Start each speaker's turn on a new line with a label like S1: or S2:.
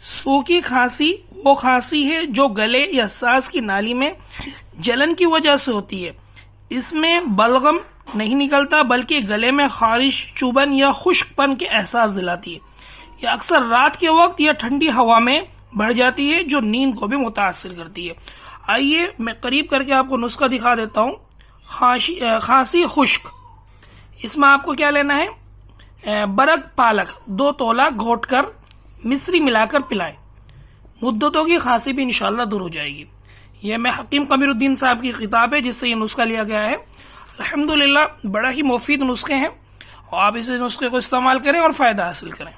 S1: सूखी खांसी वो खांसी है जो गले या सांस की नाली में जलन की वजह से होती है। इसमें बलगम नहीं निकलता बल्कि गले में खारिश, चुभन या खुश्कपन के एहसास दिलाती है। यह अक्सर रात के वक्त या ठंडी हवा में बढ़ जाती है जो नींद को भी मुतासिर करती है। आइए मैं करीब करके आपको नुस्खा दिखा देता हूँ। खांसी खुश्क, इसमें आपको क्या लेना है, बरक पालक 2 तोला घोट कर मिश्री मिलाकर पिलाएं। मुद्दतों की खांसी भी इंशाल्लाह दूर हो जाएगी। यह मैं हकीम कमीरुद्दीन साहब की किताब है जिससे ये नुस्खा लिया गया है। अल्हम्दुलिल्लाह बड़ा ही मुफीद नुस्खे हैं और आप इस नुस्खे को इस्तेमाल करें और फायदा हासिल करें।